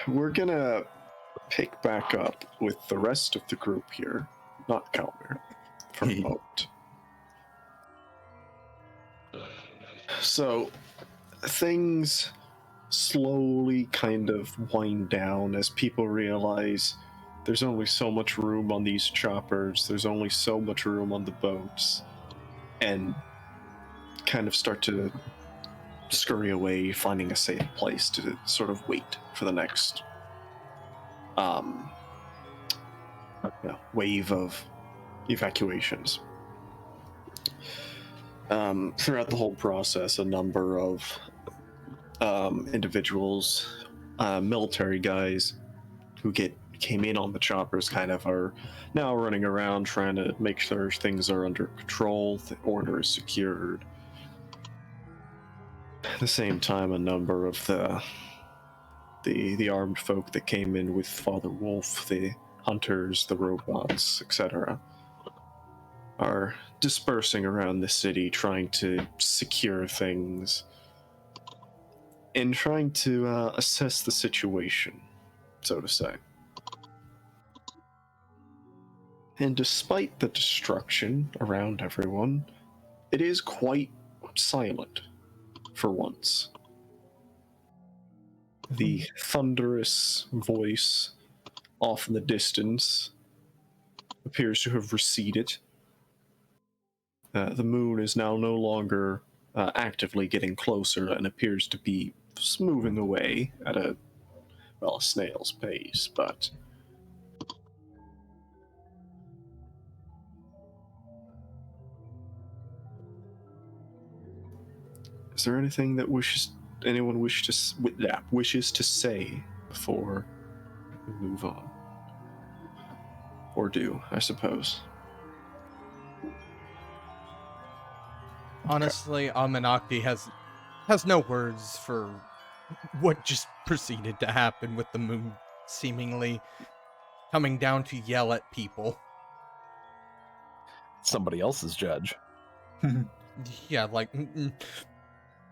we're gonna pick back up with the rest of the group here, not Kalmir, for a moment. So, things slowly kind of wind down as people realize there's only so much room on these choppers, there's only so much room on the boats, and kind of start to scurry away, finding a safe place to sort of wait for the next wave of evacuations. Throughout the whole process, a number of individuals, military guys who came in on the choppers kind of are now running around trying to make sure things are under control, the order is secured. At the same time, a number of the armed folk that came in with Father Wolf, the hunters, the robots, etc., are dispersing around the city, trying to secure things and trying to assess the situation, so to say. And despite the destruction around everyone, it is quite silent for once. The thunderous voice off in the distance appears to have receded. The moon is now no longer actively getting closer and appears to be just moving away at a snail's pace, but is there anything that anyone wishes to say before we move on? Or do, I suppose. Honestly, Amennakhti has no words for what just proceeded to happen with the moon seemingly coming down to yell at people. Somebody else's judge. Yeah, like,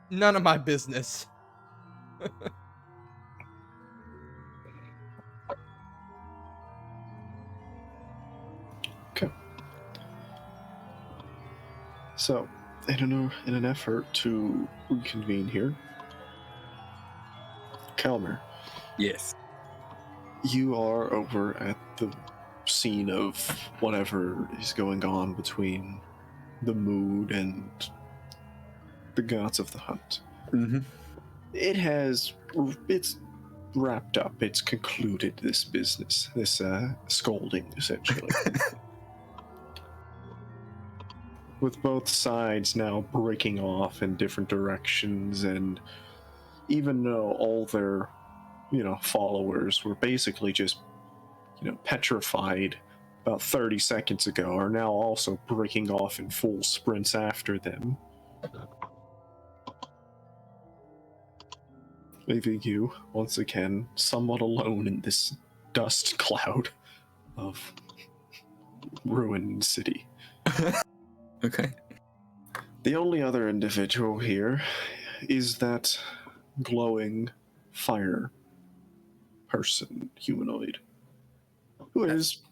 none of my business. Okay. So, in an effort to reconvene here, Kalmir. Yes. You are over at the scene of whatever is going on between the mood and the gods of the hunt. Mm-hmm. It's wrapped up, it's concluded, this business, this scolding, essentially. With both sides now breaking off in different directions, and even though all their, followers were basically just, petrified about 30 seconds ago, are now also breaking off in full sprints after them. Leaving you, once again, somewhat alone in this dust cloud of ruined city. Okay. The only other individual here is that glowing fire person, humanoid, who is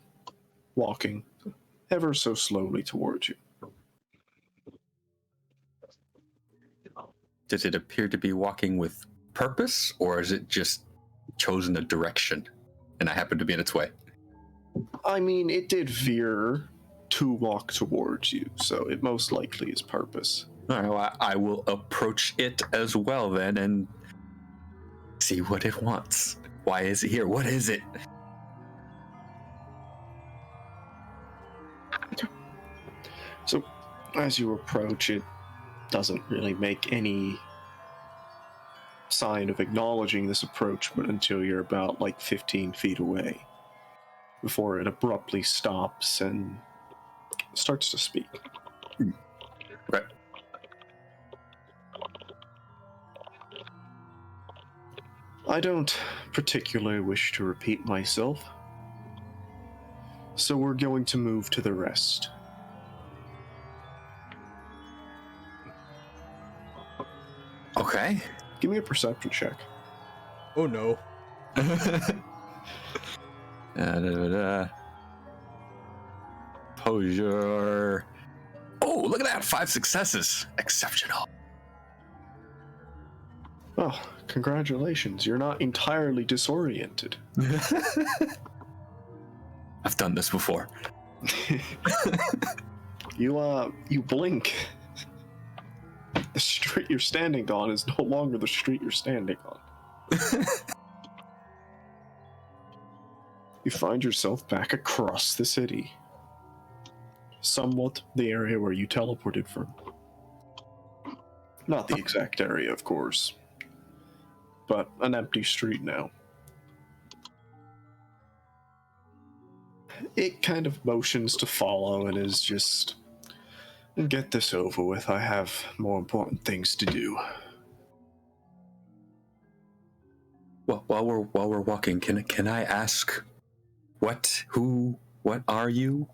walking ever so slowly towards you. Does it appear to be walking with purpose, or is it just chosen a direction and I happen to be in its way? I mean, it did veer to walk towards you, so it most likely is purpose. All right, well, I will approach it as well then and see what it wants. Why is it here? What is it? So, as you approach, it doesn't really make any sign of acknowledging this approachment until you're about 15 feet away, before it abruptly stops and starts to speak. Right. I don't particularly wish to repeat myself, so we're going to move to the rest. Okay. Give me a perception check. Oh no. Posure. Oh, look at that! 5 successes. Exceptional. Oh, congratulations. You're not entirely disoriented. I've done this before. You blink. The street you're standing on is no longer the street you're standing on. You find yourself back across the city. Somewhat the area where you teleported from. Not the exact area, of course. But an empty street now. It kind of motions to follow and is just... Get this over with. I have more important things to do. Well, while we're walking, can I ask what are you?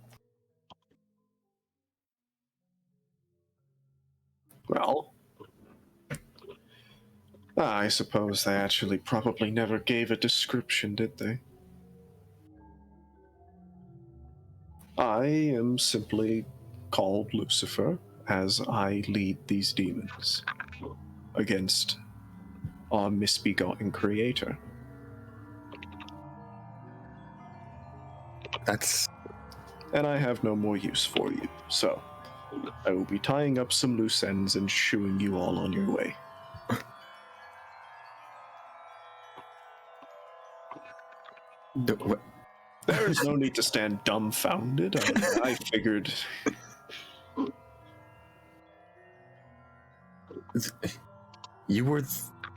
Well, I suppose they actually probably never gave a description, did they? I am simply called Lucifer, as I lead these demons against our misbegotten creator. And I have no more use for you, so I will be tying up some loose ends and shooing you all on your way. There is no need to stand dumbfounded. I figured...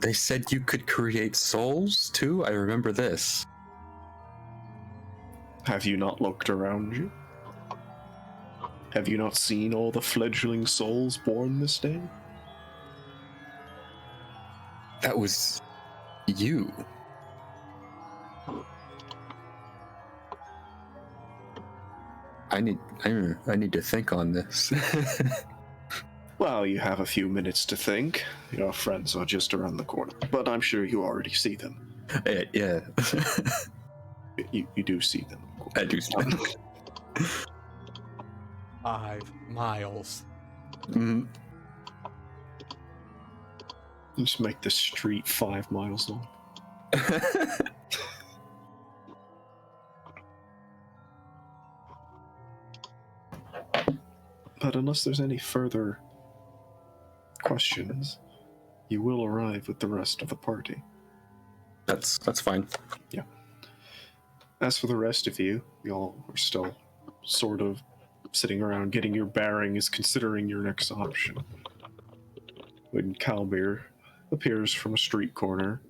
They said you could create souls, too? I remember this. Have you not looked around you? Have you not seen all the fledgling souls born this day? That was... you. I need to think on this. Well, you have a few minutes to think. Your friends are just around the corner, but I'm sure you already see them. Yeah. You do see them. I do see them. 5 miles. Mm. Just make the street 5 miles long. But unless there's any further questions, you will arrive with the rest of the party. That's fine. Yeah. As for the rest of you, y'all are still sort of sitting around getting your bearings, considering your next option. When Kalmir appears from a street corner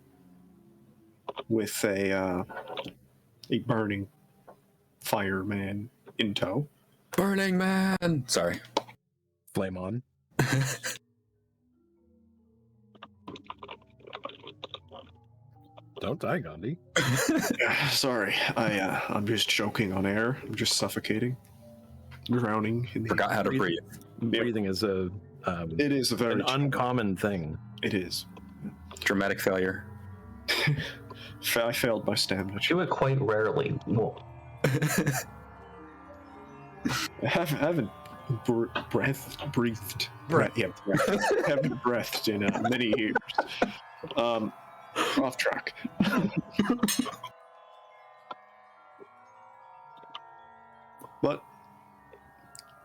with a burning fireman in tow. Burning Man! Sorry. Flame on. Don't die, Gandhi. Sorry, I'm just choking on air. I'm just suffocating, drowning in the. Forgot how to breathe. Breathing is a It is a very an uncommon thing. It is. Dramatic failure. I failed my stamina. Do it quite rarely. Well, I haven't breathed. Haven't breathed in many years. Off track. But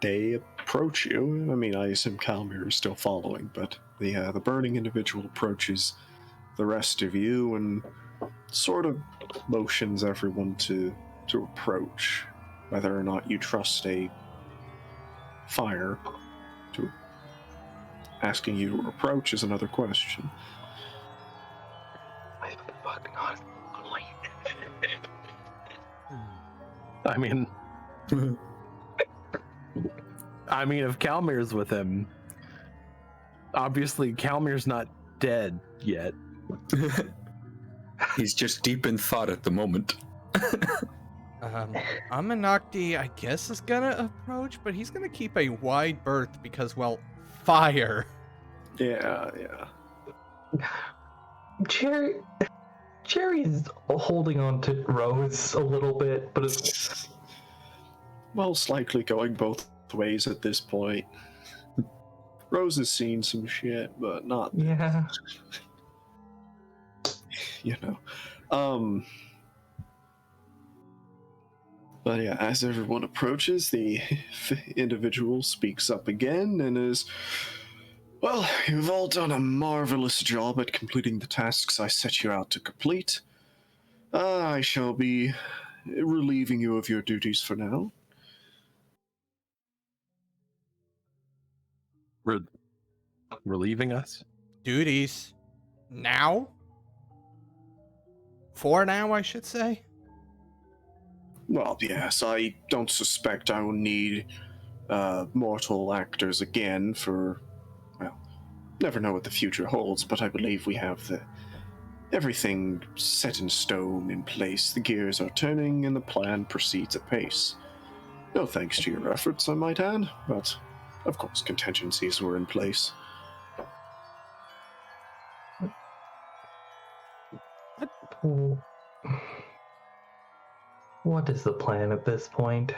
they approach you. I mean, I assume Kalmir is still following, but the burning individual approaches the rest of you and sort of motions everyone to approach. Whether or not you trust a fire to asking you to approach is another question. I fuck not. I mean, if Kalmir's with him, obviously Kalmir's not dead yet. He's just deep in thought at the moment. Amennakhti, I guess, is gonna approach, but he's gonna keep a wide berth because, well, fire. Yeah. Cherry's holding on to Rose a little bit, but it's most likely going both ways at this point. Rose has seen some shit, but not, yeah. you know. But yeah, as everyone approaches, the individual speaks up again and is, well, you've all done a marvelous job at completing the tasks I set you out to complete. I shall be relieving you of your duties for now. Relieving us? Duties. Now? For now, I should say. Well, yes, I don't suspect I will need mortal actors again for, well, never know what the future holds, but I believe we have everything set in stone in place. The gears are turning and the plan proceeds apace. No thanks to your efforts, I might add, but of course contingencies were in place. What is the plan at this point?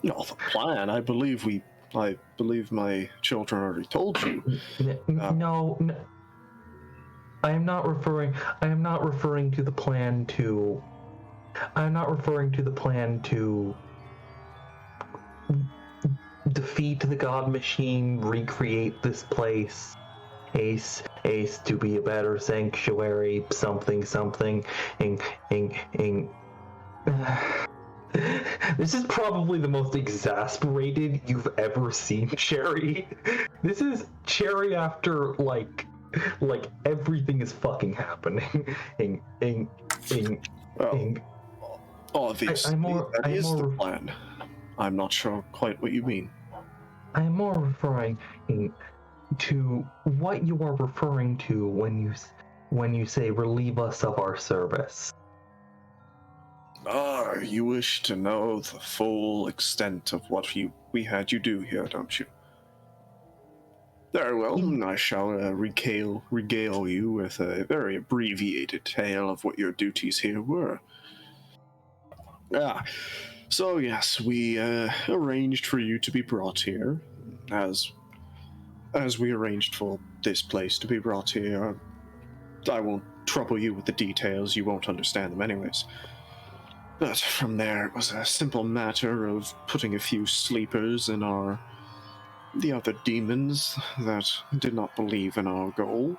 No, the plan, I believe my children already told you. No, I am not referring to the plan to. I'm not referring to the plan to defeat the God Machine, recreate this place, Ace to be a better sanctuary, something. This is probably the most exasperated you've ever seen Cherry. This is Cherry after like everything is fucking happening. Obviously, that is the plan. I'm not sure quite what you mean. I'm more referring to what you are referring to when you say relieve us of our service. You wish to know the full extent of what we had you do here, don't you? Very well, I shall regale you with a very abbreviated tale of what your duties here were. So yes, we arranged for you to be brought here, as we arranged for this place to be brought here. I won't trouble you with the details, you won't understand them anyways. But from there, it was a simple matter of putting a few sleepers in the other demons that did not believe in our goal.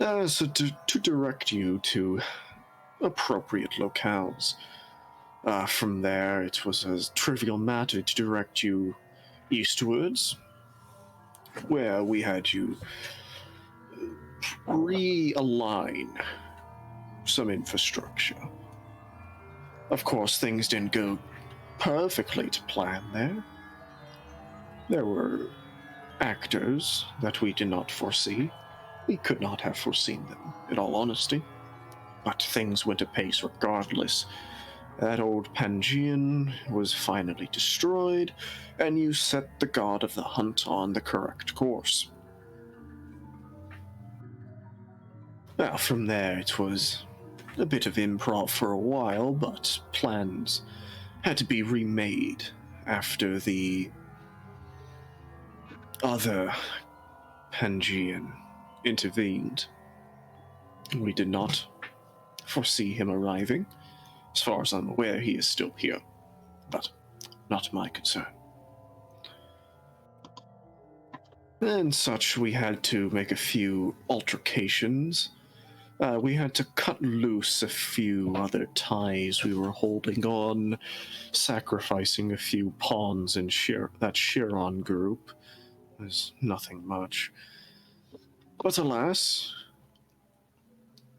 So to direct you to appropriate locales. From there, it was a trivial matter to direct you eastwards, where we had you realign some infrastructure. Of course, things didn't go perfectly to plan there. There were actors that we did not foresee. We could not have foreseen them, in all honesty. But things went apace regardless. That old Pangean was finally destroyed, and you set the god of the hunt on the correct course. Well, from there it was a bit of improv for a while, but plans had to be remade after the other Pangean intervened. We did not foresee him arriving. As far as I'm aware, he is still here, but not my concern. And such, we had to make a few altercations. We had to cut loose a few other ties we were holding on, sacrificing a few pawns in that Chiron group. There's nothing much. But alas,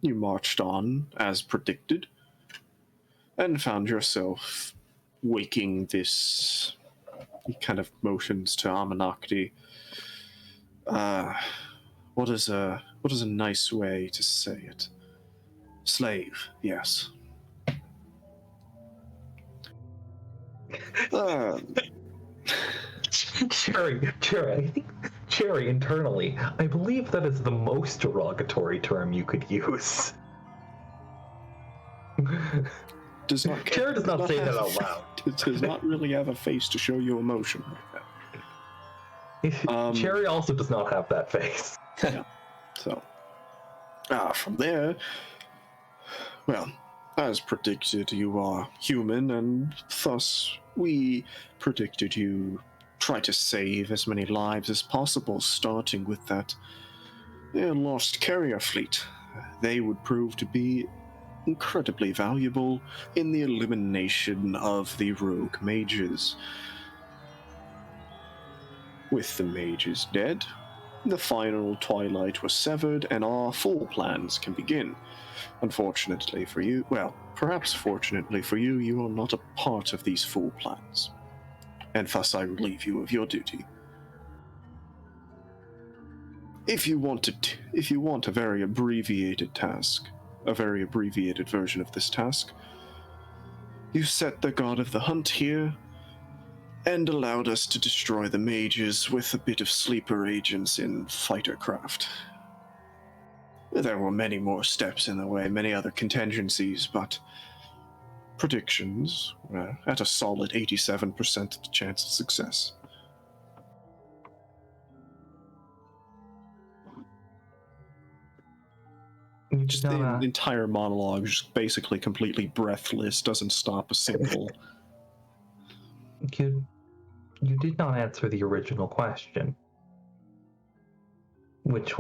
you marched on as predicted, and found yourself waking this. He kind of motions to Amennakhti. What is a nice way to say it? Slave, yes. Cherry, Cherry, internally, I believe that is the most derogatory term you could use. Cherry does not say that out loud. It does not really have a face to show you emotion right now. Cherry also does not have that face. Yeah. So, from there, well, as predicted, you are human, and thus we predicted you try to save as many lives as possible, starting with that lost carrier fleet. They would prove to be incredibly valuable in the elimination of the rogue mages. With the mages dead, the final twilight was severed, and our full plans can begin. Unfortunately for you, well, perhaps fortunately for you, you are not a part of these full plans, and thus I relieve you of your duty. If you want a very abbreviated task, a very abbreviated version of this task, you set the god of the hunt here, and allowed us to destroy the mages with a bit of sleeper agents in fighter craft. There were many more steps in the way, many other contingencies, but predictions were at a solid 87% chance of success. Just the entire monologue, just basically completely breathless, doesn't stop a single. You did not answer the original question, which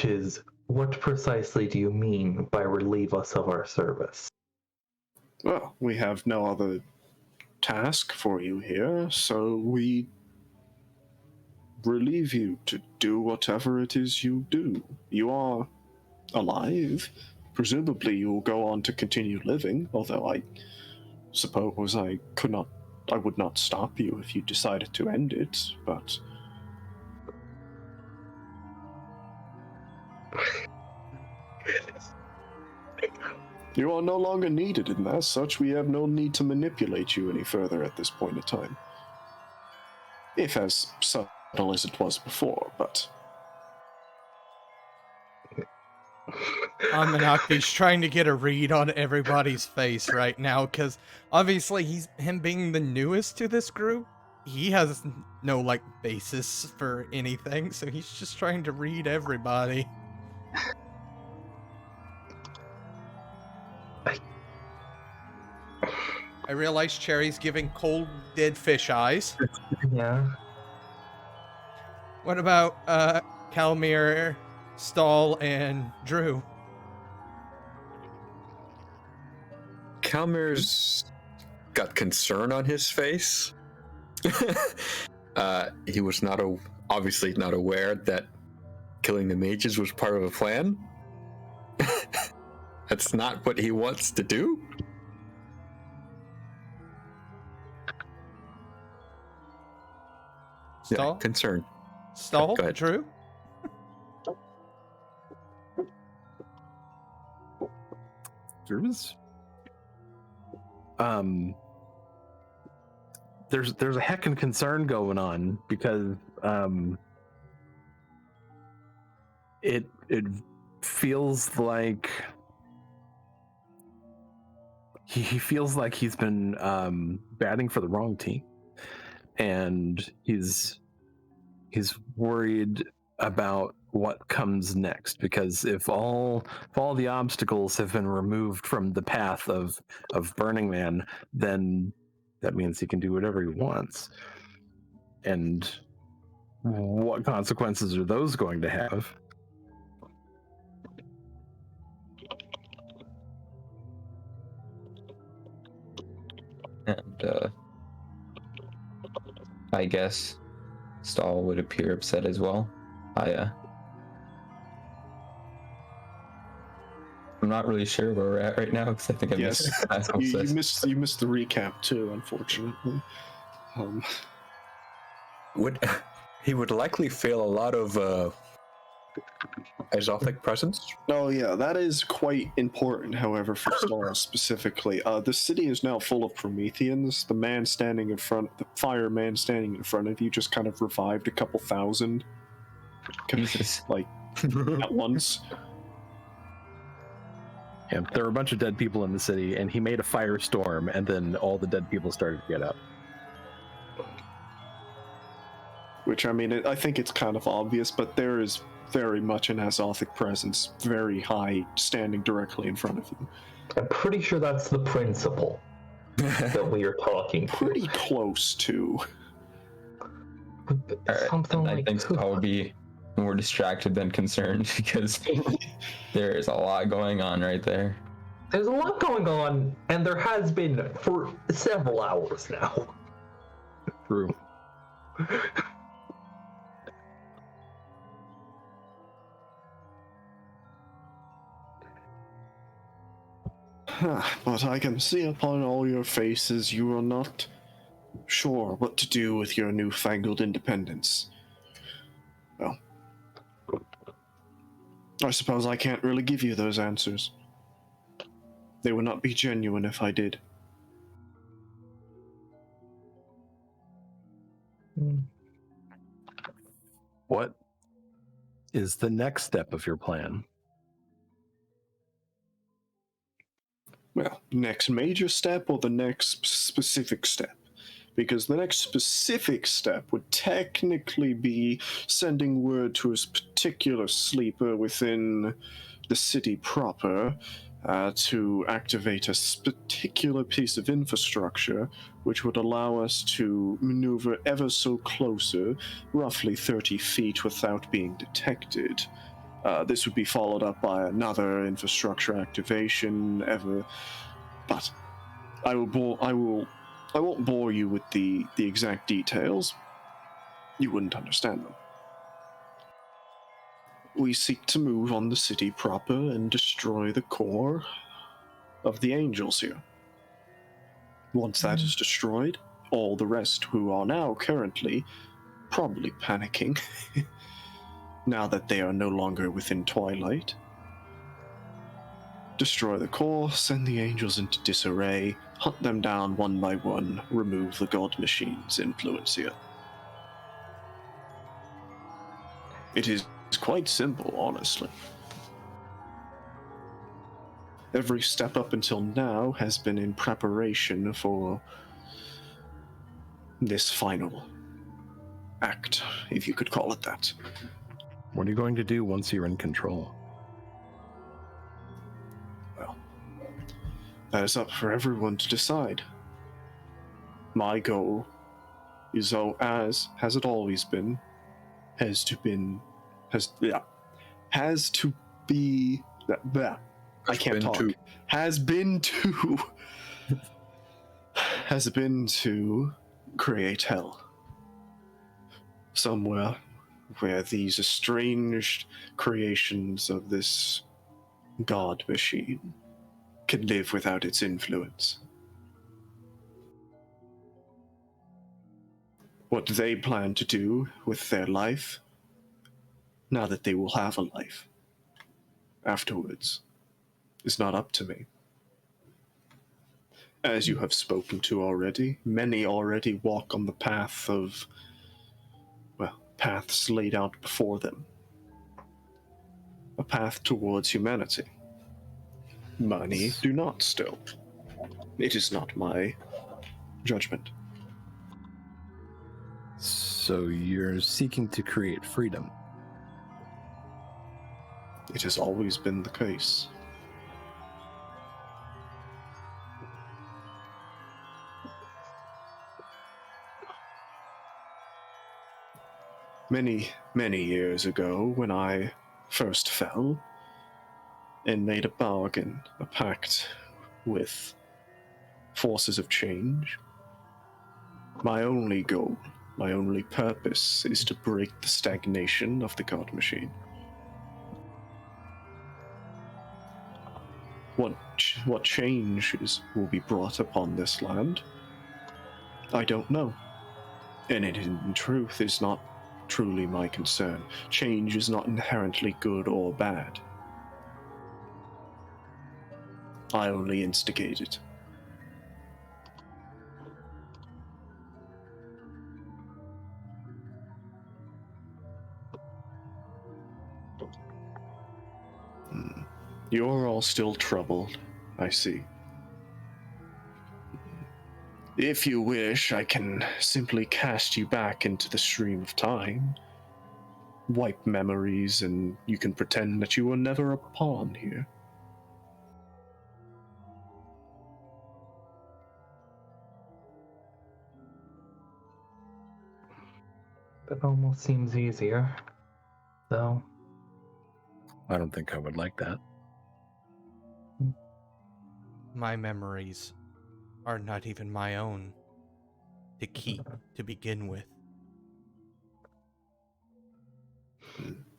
is what precisely do you mean by relieve us of our service? Well, we have no other task for you here, so we relieve you to do whatever it is you do. You are alive. Presumably you will go on to continue living, although I suppose I would not stop you if you decided to end it, but... You are no longer needed, and as such, we have no need to manipulate you any further at this point in time. If as subtle as it was before, but... Amennakhti's trying to get a read on everybody's face right now, because obviously him being the newest to this group, he has no, basis for anything, so he's just trying to read everybody. I realize Cherry's giving cold, dead fish eyes. Yeah. What about, Kalmir, Stahl, and Drues? Kalmir's got concern on his face. He was obviously not aware that killing the mages was part of a plan. That's not what he wants to do. Stahl? Yeah, concern. Stahl? Go ahead. Drues? Drues? There's a heckin' concern going on because it feels like he feels like he's been batting for the wrong team, and he's worried about what comes next, because if all the obstacles have been removed from the path of Burning Man, then that means he can do whatever he wants. And what consequences are those going to have? And I guess Stahl would appear upset as well. I'm not really sure where we're at right now, because I think I missed you missed the recap too, unfortunately. He would likely feel a lot of Exotic presence? Oh yeah, that is quite important, however, for Stahl specifically. The city is now full of Prometheans. The fireman standing in front of you just kind of revived a couple thousand. Jesus. Like, at once. Yeah, there were a bunch of dead people in the city, and he made a firestorm, and then all the dead people started to get up. Which, I mean, I think it's kind of obvious, but there is very much an Azothic presence, very high, standing directly in front of you. I'm pretty sure that's the principal that we are talking to. Pretty close to. Something I like think I'll be more distracted than concerned because there is a lot going on right there. There's a lot going on, and there has been for several hours now. True. But I can see upon all your faces you are not sure what to do with your newfangled independence. Well, I suppose I can't really give you those answers. They would not be genuine if I did. What is the next step of your plan? Well, next major step or the next specific step? Because the next specific step would technically be sending word to a particular sleeper within the city proper to activate a particular piece of infrastructure which would allow us to maneuver ever so closer, roughly 30 feet, without being detected. This would be followed up by another infrastructure activation, but I won't bore you with the exact details. You wouldn't understand them. We seek to move on the city proper and destroy the core of the angels here. Once that is destroyed, all the rest who are now currently probably panicking now that they are no longer within Twilight. Destroy the core, send the angels into disarray, hunt them down one by one, remove the god machine's influence here. It is quite simple, honestly. Every step up until now has been in preparation for this final act, if you could call it that. What are you going to do once you're in control? Well, that is up for everyone to decide. My goal is, as has it always been, has to be has been to create hell. Somewhere where these estranged creations of this god machine can live without its influence. What they plan to do with their life, now that they will have a life afterwards, is not up to me. As you have spoken to already, many already walk on the path of, paths laid out before them. A path towards humanity. Many do not still. It is not my judgment. So you're seeking to create freedom. It has always been the case. Many, many years ago, when I first fell and made a bargain, a pact with forces of change, my only goal, my only purpose is to break the stagnation of the God Machine. What changes will be brought upon this land, I don't know. And it in truth is not truly my concern. Change is not inherently good or bad. I only instigate it. You're all still troubled, I see. If you wish, I can simply cast you back into the stream of time, wipe memories, and you can pretend that you were never a pawn here. That almost seems easier, though. I don't think I would like that. My memories are not even my own to keep to begin with.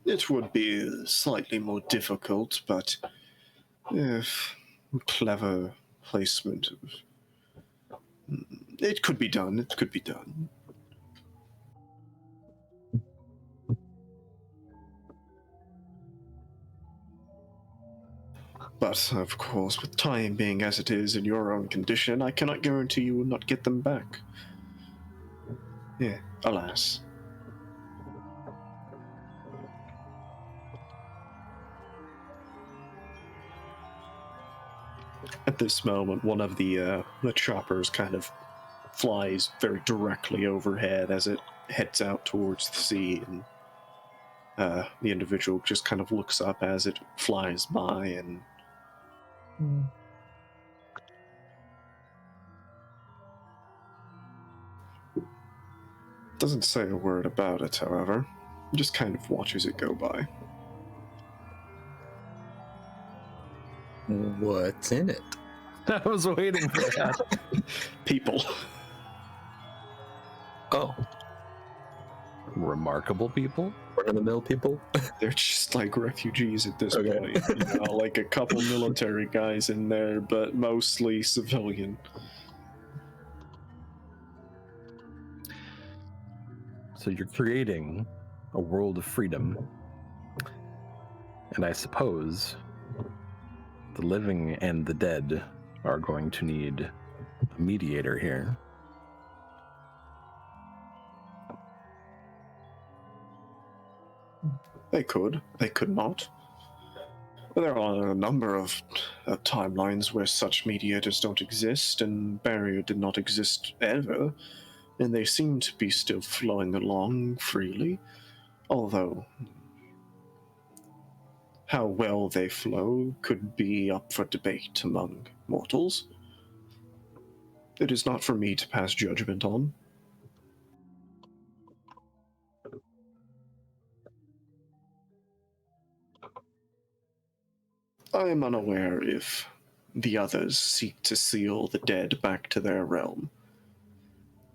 It would be slightly more difficult, but if clever placement of... It could be done, it could be done. But, of course, with time being as it is in your own condition, I cannot guarantee you will not get them back. Yeah, alas. At this moment, one of the choppers kind of flies very directly overhead as it heads out towards the sea, and the individual just kind of looks up as it flies by and doesn't say a word about it, however. Just kind of watches it go by. What's in it? I was waiting for that. People. Oh, Remarkable people? run-of-the-mill people? They're just like refugees at this Okay. point. You know, like a couple military guys in there, but mostly civilian. So you're creating a world of freedom. And I suppose the living and the dead are going to need a mediator here. They could not. There are a number of timelines where such mediators don't exist, and barrier did not exist ever, and they seem to be still flowing along freely, although how well they flow could be up for debate among mortals. It is not for me to pass judgment on. I am unaware if the others seek to seal the dead back to their realm,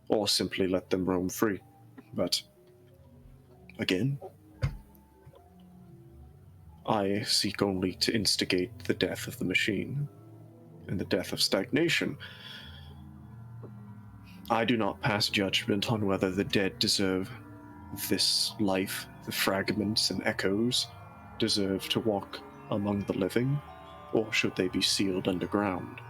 or simply let them roam free. But, again, I seek only to instigate the death of the machine, and the death of stagnation. I do not pass judgment on whether the dead deserve this life. The fragments and echoes deserve to walk among the living, or should they be sealed underground?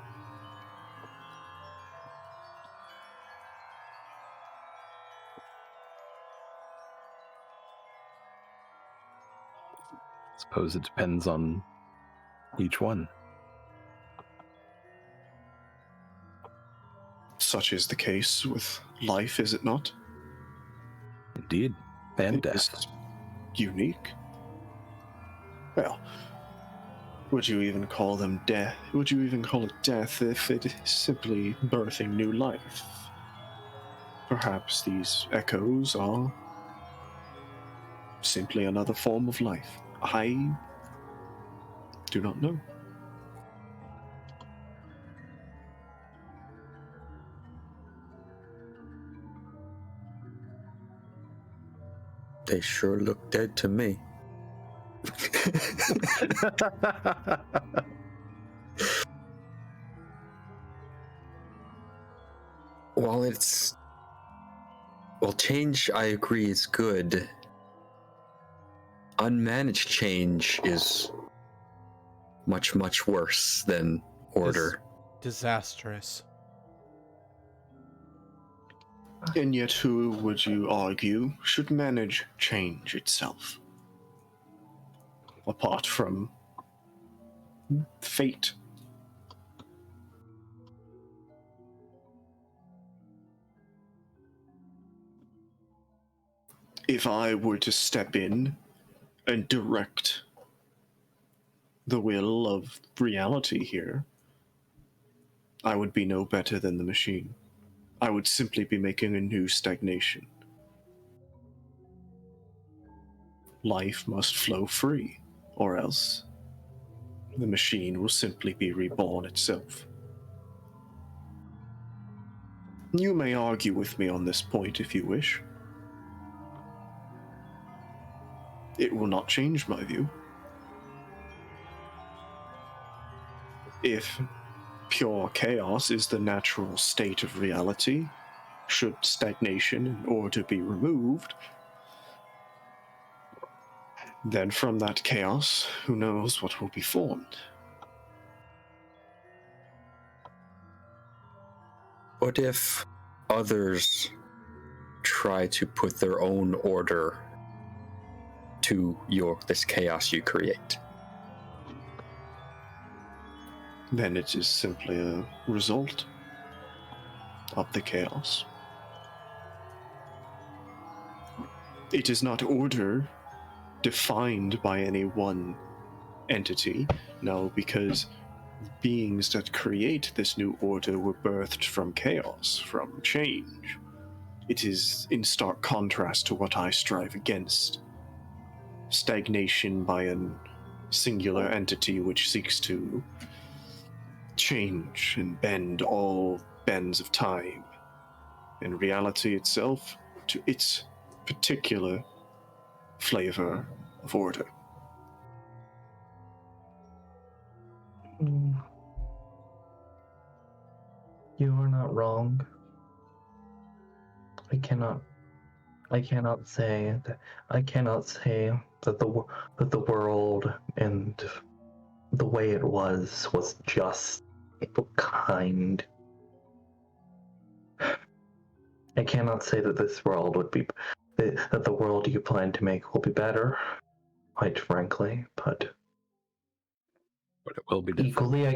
Suppose it depends on each one. Such is the case with life, is it not? Indeed. And It is death. unique. Well, would you even call them death? Would you even call it death if it is simply birthing new life? Perhaps these echoes are simply another form of life. I do not know. They sure look dead to me. While change, I agree, is good. unmanaged change is much, much worse than order. Disastrous. And yet who, would you argue, should manage change itself? Apart from fate. If I were to step in and direct the will of reality here, I would be no better than the machine. I would simply be making a new stagnation. Life must flow free, or else the machine will simply be reborn itself. You may argue with me on this point if you wish. It will not change my view. If pure chaos is the natural state of reality, should stagnation and order be removed, then from that chaos, who knows what will be formed? What if others try to put their own order to this chaos you create? Then it is simply a result of the chaos. It is not order defined by any one entity, no, because beings that create this new order were birthed from chaos, from change. It is in stark contrast to what I strive against. Stagnation by a singular entity which seeks to change and bend all bends of time, and reality itself to its particular flavor of order. You are not wrong. I cannot say that the world and the way it was just kind. I cannot say that this world would be that the world you plan to make will be better, quite frankly, but it will be different. Equally I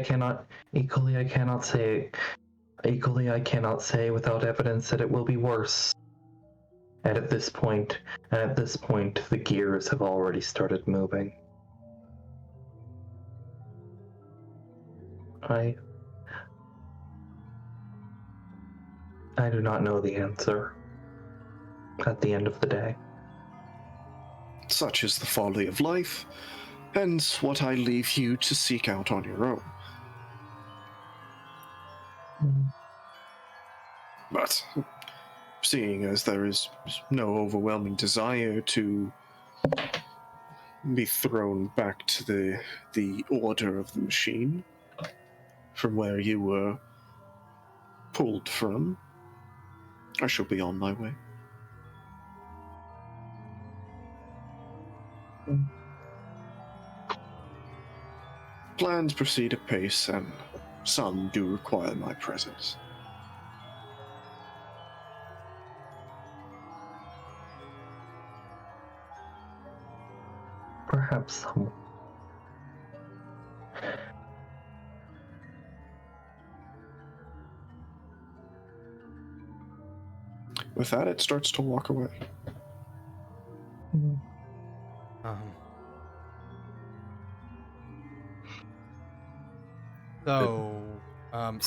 cannot say without evidence that it will be worse. And at this point, the gears have already started moving. I do not know the answer at the end of the day. Such is the folly of life, and what I leave you to seek out on your own. But seeing as there is no overwhelming desire to be thrown back to the order of the machine, from where you were pulled from, I shall be on my way. Plans proceed apace, and some do require my presence. Perhaps some. With that, it starts to walk away.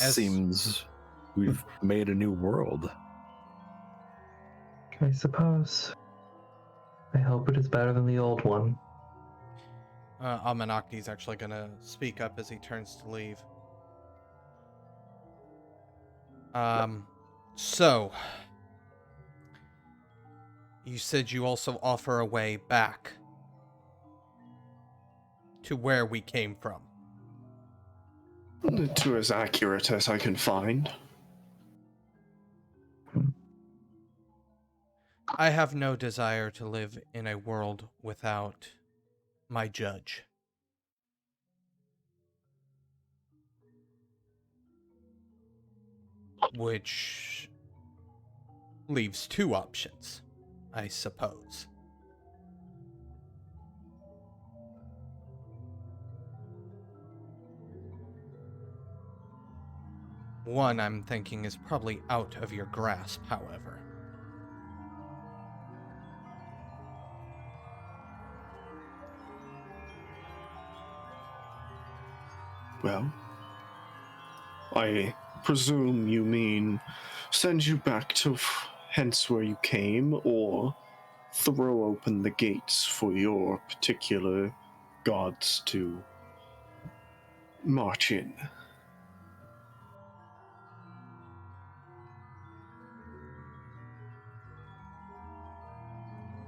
As Seems we've made a new world. I suppose. I hope it is better than the old one. Amennakhti is actually gonna speak up as he turns to leave. So you said you also offer a way back to where we came from. To as accurate as I can find. I have no desire to live in a world without my judge. Which leaves two options, I suppose. One I'm thinking is probably out of your grasp, however. Well, I presume you mean send you back to hence where you came, or throw open the gates for your particular gods to march in.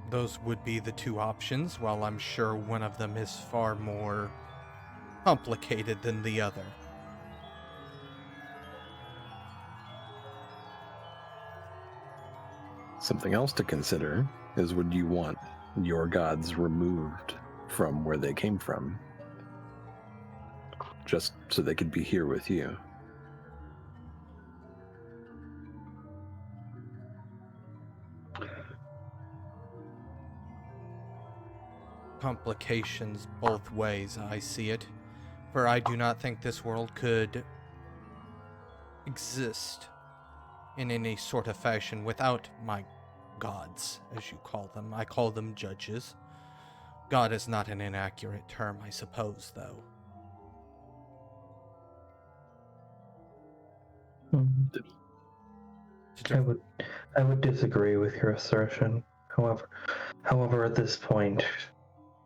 Those would be the two options, while I'm sure one of them is far more complicated than the other. Something else to consider is, would you want your gods removed from where they came from, just so they could be here with you? Complications both ways, I see it. For I do not think this world could exist in any sort of fashion without my gods, as you call them. I call them judges. God is not an inaccurate term, I suppose, though. I would disagree with your assertion. However, at this point,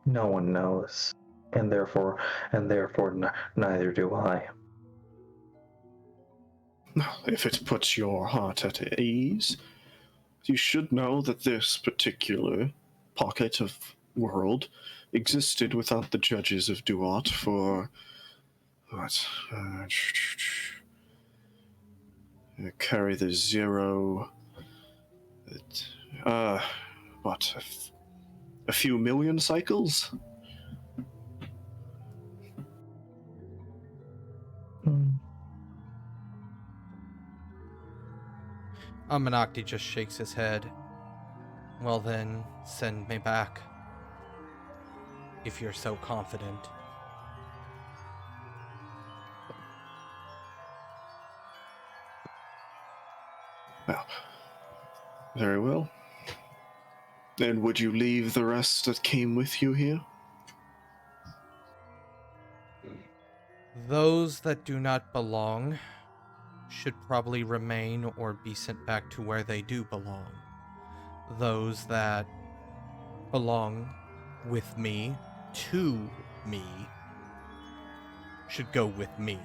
no one knows, and therefore, neither do I. If it puts your heart at ease, you should know that this particular pocket of world existed without the judges of Duat for what? Carry the zero. What? A few million cycles? Amennakhti just shakes his head. Well then, send me back. If you're so confident. Well, very well. And would you leave the rest that came with you here? Those that do not belong should probably remain or be sent back to where they do belong. Those that belong with me, to me, should go with me.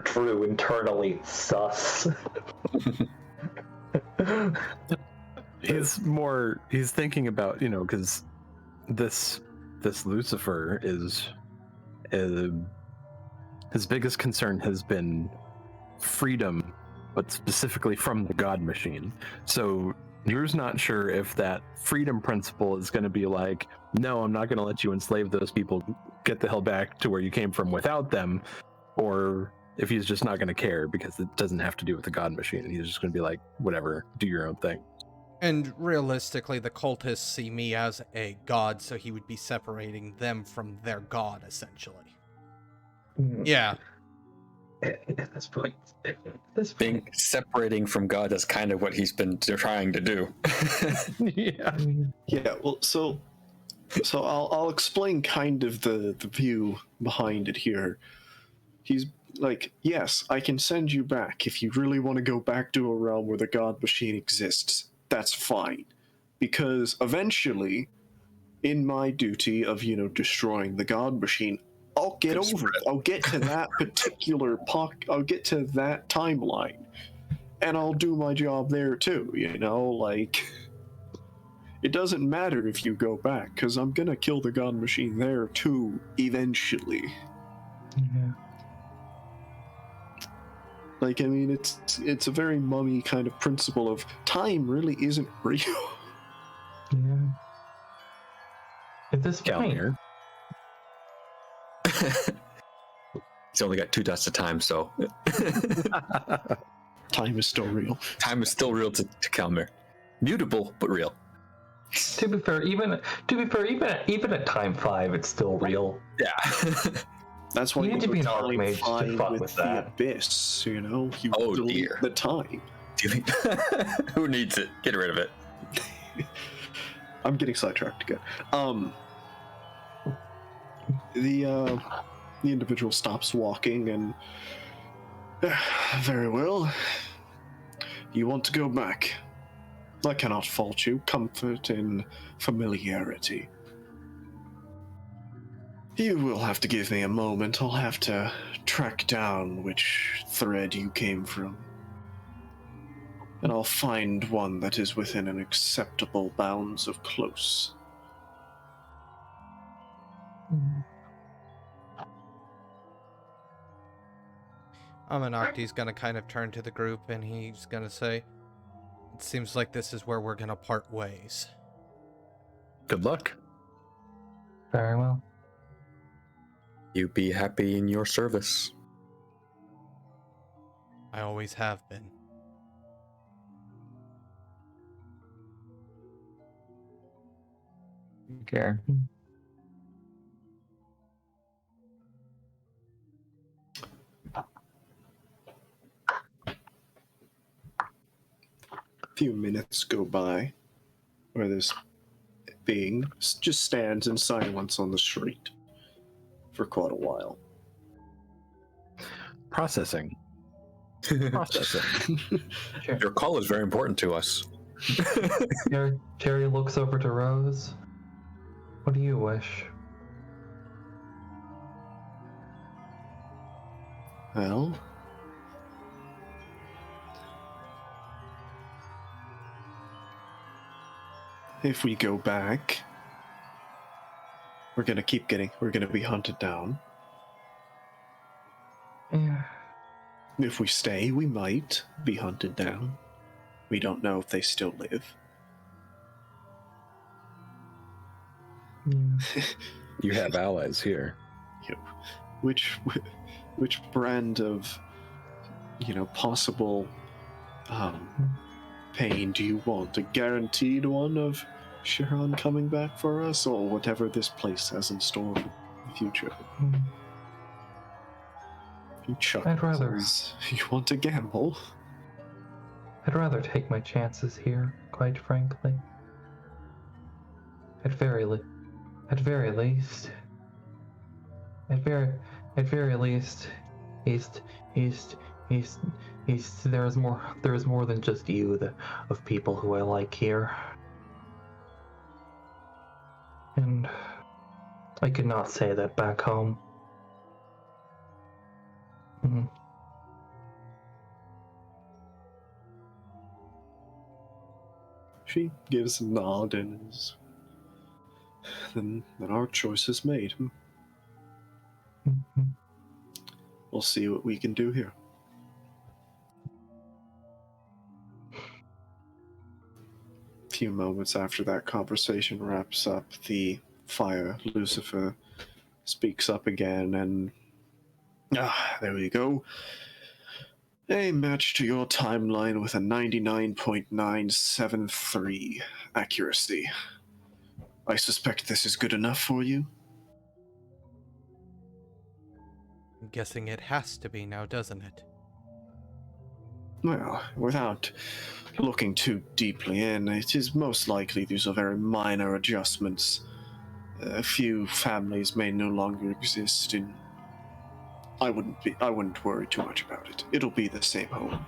Drew internally sus. He's thinking about, because this Lucifer is his biggest concern has been freedom, but specifically from the God machine. So Drew's not sure if that freedom principle is going to be like, no, I'm not going to let you enslave those people, get the hell back to where you came from without them, or if he's just not going to care because it doesn't have to do with the God machine, and he's just going to be like, whatever, do your own thing. And realistically, the cultists see me as a god, so he would be separating them from their god, essentially. Yeah. At this point, Being separating from God is kind of what he's been trying to do. Yeah, well, so I'll explain kind of the view behind it here. He's like, yes, I can send you back if you really want to go back to a realm where the God machine exists. That's fine, because eventually, in my duty of destroying the God machine, I'll get over it. I'll get to that particular I'll get to that timeline, and I'll do my job there too. Like, it doesn't matter if you go back, because I'm gonna kill the God machine there too eventually. Yeah. Like, I mean, it's a very mummy kind of principle of time really isn't real. Yeah. At this point, Kalmir. He's only got 2 dots of time, so Time is still real. time is still real to Kalmir. Mutable, but real. to be fair, even at time 5, it's still real. Yeah. That's why You need to go be an time archmage to five fuck with with the that. abyss. You know, you Oh, delete dear. the time. Do you think who needs it? Get rid of it. I'm getting sidetracked again. The individual stops walking and very well. You want to go back? I cannot fault you. Comfort in familiarity. You will have to give me a moment. I'll have to track down which thread you came from. And I'll find one that is within an acceptable bounds of close. Amennakhti's gonna kind of turn to the group and he's gonna say, "It seems like this is where we're gonna part ways." Good luck. Very well. You be happy in your service. I always have been. Take care. A few minutes go by where this being just stands in silence on the street for quite a while. Processing. Processing. Your call is very important to us. Cherry looks over to Rose. What do you wish? Well, if we go back, we're gonna be hunted down. Yeah. If we stay, we might be hunted down. We don't know if they still live. You have allies here. Which brand of, possible pain do you want? A guaranteed one of Sharon coming back for us, or whatever this place has in store for the future? You I'd rather- says, you want to gamble? I'd rather take my chances here, quite frankly. At very least, East. There is more than just you of people who I like here, and I could not say that back home. She gives a nod and then our choice is made. We'll see what we can do here. A few moments after that conversation wraps up, the fire Lucifer speaks up again, and there we go. A match to your timeline with a 99.973 accuracy. I suspect this is good enough for you? I'm guessing it has to be now, doesn't it? Well, without looking too deeply in, it is most likely these are very minor adjustments. A few families may no longer exist, and I wouldn't worry too much about it. It'll be the same home.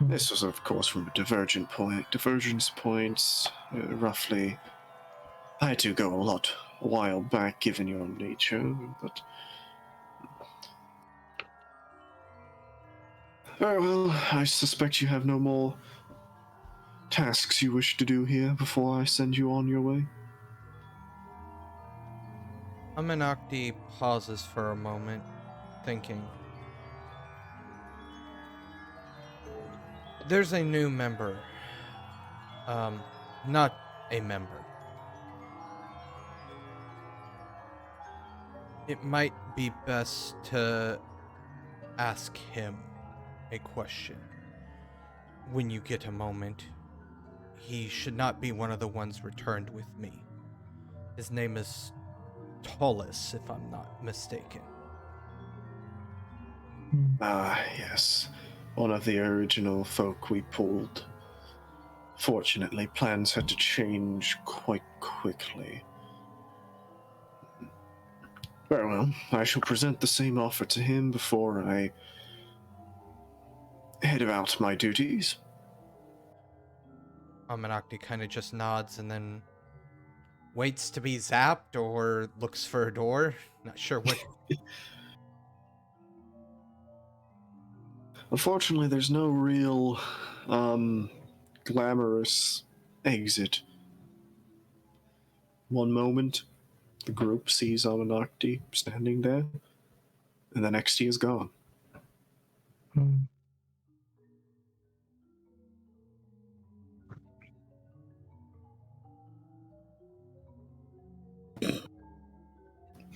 This was, of course, from a divergence points, roughly. I had to go a while back, given your nature, but very well. I suspect you have no more tasks you wish to do here before I send you on your way. Amennakhti pauses for a moment, thinking. There's a new member. Not a member. It might be best to ask him a question when you get a moment. He should not be one of the ones returned with me. His name is Tullus, if I'm not mistaken. Ah, yes. One of the original folk we pulled. Fortunately, plans had to change quite quickly. Very well, I shall present the same offer to him before I head about my duties. Amennakhti kind of just nods and then waits to be zapped or looks for a door. Not sure what. Unfortunately, there's no real, glamorous exit. One moment, the group sees Amennakhti standing there, and the next he is gone.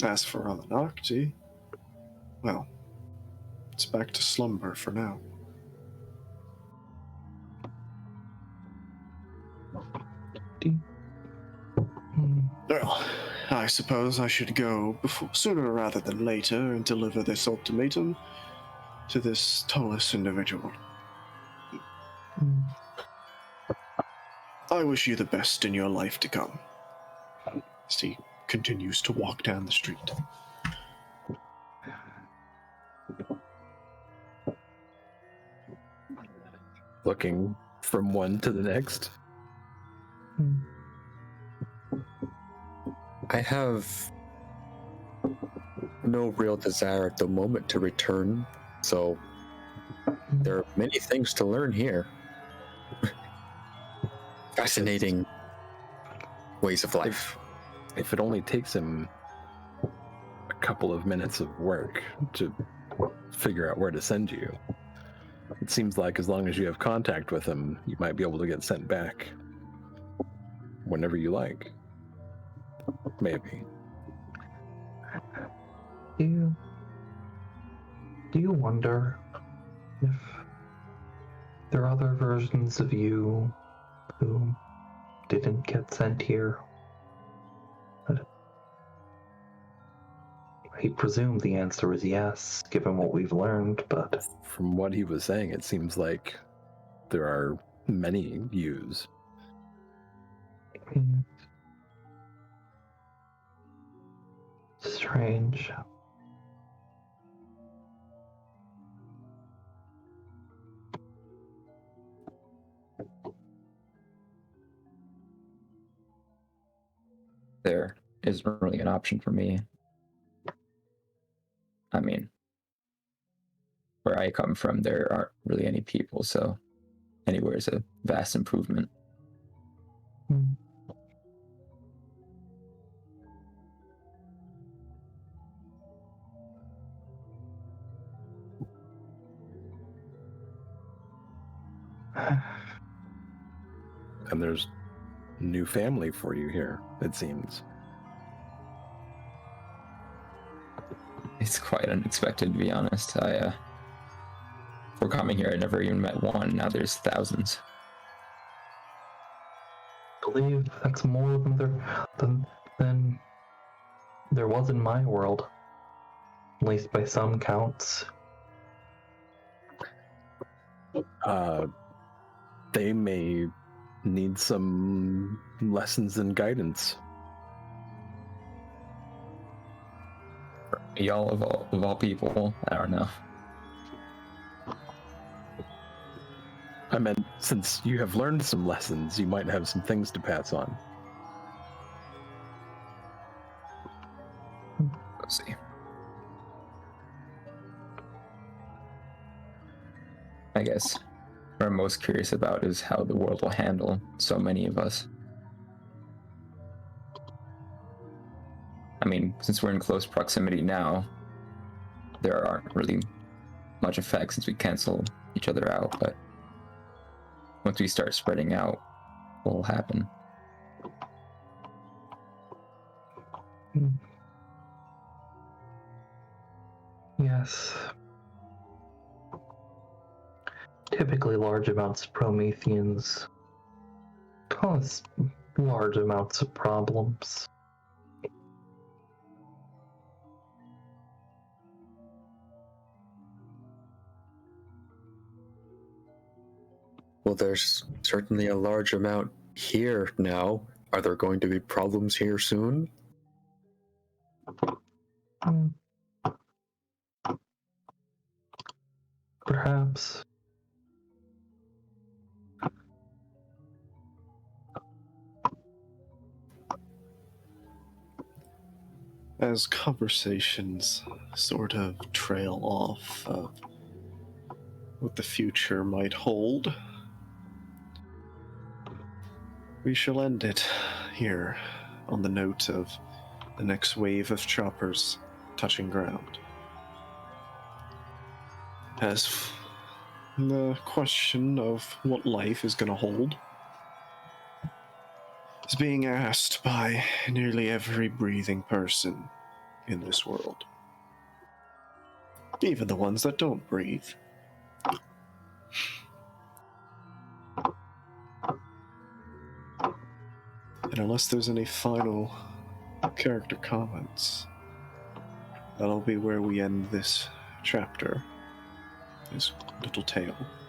As for Amennakhti, well, it's back to slumber for now. Well, I suppose I should go sooner rather than later and deliver this ultimatum to this Tullus individual. I wish you the best in your life to come. As he continues to walk down the street. Looking from one to the next. I have no real desire at the moment to return, so there are many things to learn here. Fascinating ways of life. If it only takes him a couple of minutes of work to figure out where to send you, it seems like as long as you have contact with him, you might be able to get sent back whenever you like. Maybe. Do you wonder if there are other versions of you who didn't get sent here? I presume the answer is yes, given what we've learned, but... From what he was saying, it seems like there are many yous. Strange. There isn't really an option for me. I mean, where I come from, there aren't really any people, so anywhere is a vast improvement. And there's new family for you here, it seems. It's quite unexpected, to be honest. Before coming here, I never even met one. Now there's thousands. I believe that's more than there was in my world, at least by some counts. They may need some lessons and guidance. Y'all of all people, I don't know. I meant, since you have learned some lessons, you might have some things to pass on. Let's see. I guess what I'm most curious about is how the world will handle so many of us. I mean, since we're in close proximity now, there aren't really much effect since we cancel each other out, but once we start spreading out, what will happen? Yes. Typically, large amounts of Prometheans cause large amounts of problems. Well, there's certainly a large amount here now. Are there going to be problems here soon? Hmm. Perhaps. As conversations sort of trail off of what the future might hold, we shall end it here on the note of the next wave of choppers touching ground. As the question of what life is going to hold is being asked by nearly every breathing person in this world. Even the ones that don't breathe. And unless there's any final character comments, that'll be where we end this chapter, this little tale.